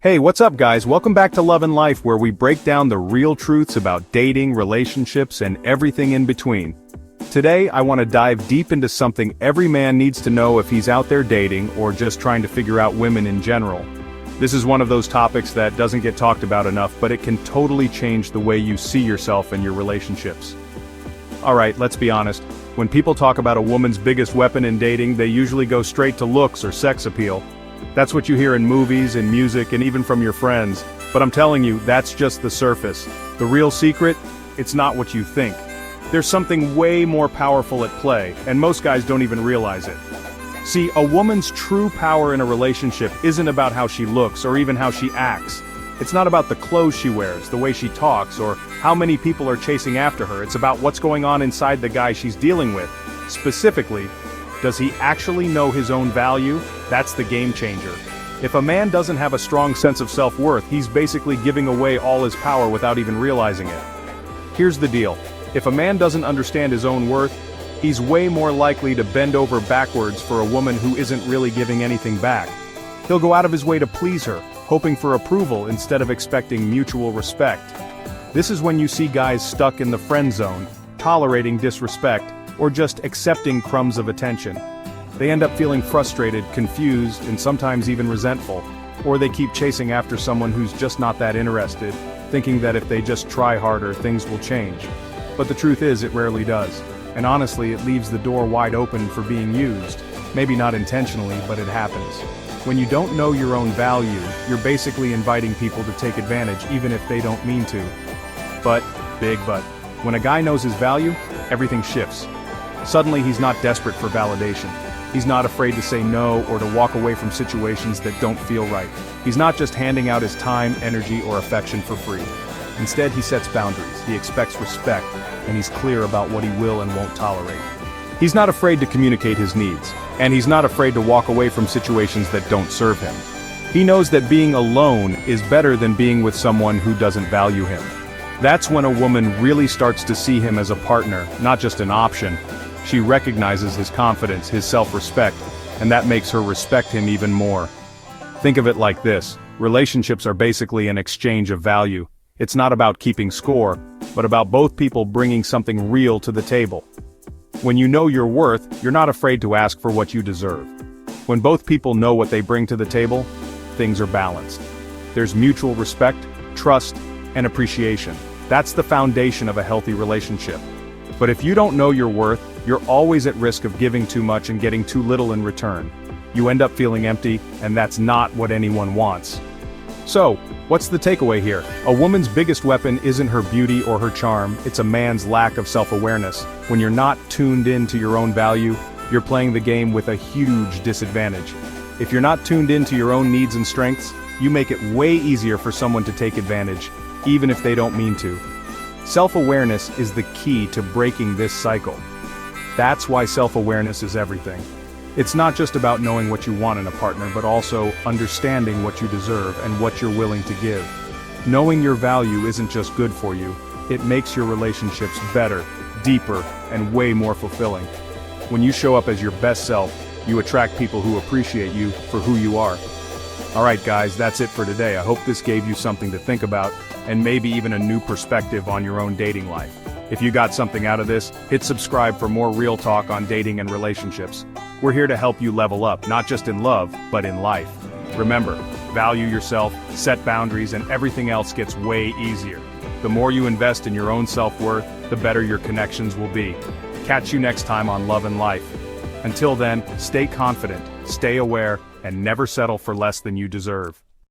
Hey, what's up guys? Welcome back to Love and Life, where we break down the real truths about dating, relationships, and everything in between. Today, I want to dive deep into something every man needs to know if he's out there dating or just trying to figure out women in general. This is one of those topics that doesn't get talked about enough, but it can totally change the way you see yourself and your relationships. Alright, let's be honest. When people talk about a woman's biggest weapon in dating, they usually go straight to looks or sex appeal. That's what you hear in movies, in music, and even from your friends. But I'm telling you, that's just the surface. The real secret? It's not what you think. There's something way more powerful at play, and most guys don't even realize it. See, a woman's true power in a relationship isn't about how she looks or even how she acts. It's not about the clothes she wears, the way she talks, or how many people are chasing after her. It's about what's going on inside the guy she's dealing with. Specifically, does he actually know his own value? That's the game changer. If a man doesn't have a strong sense of self-worth, he's basically giving away all his power without even realizing it. Here's the deal. If a man doesn't understand his own worth, he's way more likely to bend over backwards for a woman who isn't really giving anything back. He'll go out of his way to please her, hoping for approval instead of expecting mutual respect. This is when you see guys stuck in the friend zone, tolerating disrespect, or just accepting crumbs of attention. They end up feeling frustrated, confused, and sometimes even resentful. Or they keep chasing after someone who's just not that interested, thinking that if they just try harder, things will change. But the truth is, it rarely does. And honestly, it leaves the door wide open for being used. Maybe not intentionally, but it happens. When you don't know your own value, you're basically inviting people to take advantage even if they don't mean to. But, big but, when a guy knows his value, everything shifts. Suddenly he's not desperate for validation. He's not afraid to say no or to walk away from situations that don't feel right. He's not just handing out his time, energy, or affection for free. Instead, he sets boundaries, he expects respect, and he's clear about what he will and won't tolerate. He's not afraid to communicate his needs, and he's not afraid to walk away from situations that don't serve him. He knows that being alone is better than being with someone who doesn't value him. That's when a woman really starts to see him as a partner, not just an option. She recognizes his confidence, his self-respect, and that makes her respect him even more. Think of it like this: relationships are basically an exchange of value. It's not about keeping score, but about both people bringing something real to the table. When you know your worth, you're not afraid to ask for what you deserve. When both people know what they bring to the table, things are balanced. There's mutual respect, trust, and appreciation. That's the foundation of a healthy relationship. But if you don't know your worth, you're always at risk of giving too much and getting too little in return. You end up feeling empty, and that's not what anyone wants. So, what's the takeaway here? A woman's biggest weapon isn't her beauty or her charm, it's a man's lack of self-awareness. When you're not tuned into your own value, you're playing the game with a huge disadvantage. If you're not tuned into your own needs and strengths, you make it way easier for someone to take advantage, even if they don't mean to. Self-awareness is the key to breaking this cycle. That's why self-awareness is everything. It's not just about knowing what you want in a partner, but also understanding what you deserve and what you're willing to give. Knowing your value isn't just good for you, it makes your relationships better, deeper, and way more fulfilling. When you show up as your best self, you attract people who appreciate you for who you are. Alright guys, that's it for today. I hope this gave you something to think about, and maybe even a new perspective on your own dating life. If you got something out of this, hit subscribe for more real talk on dating and relationships. We're here to help you level up, not just in love, but in life. Remember, value yourself, set boundaries, and everything else gets way easier. The more you invest in your own self-worth, the better your connections will be. Catch you next time on Love and Life. Until then, stay confident, stay aware, and never settle for less than you deserve.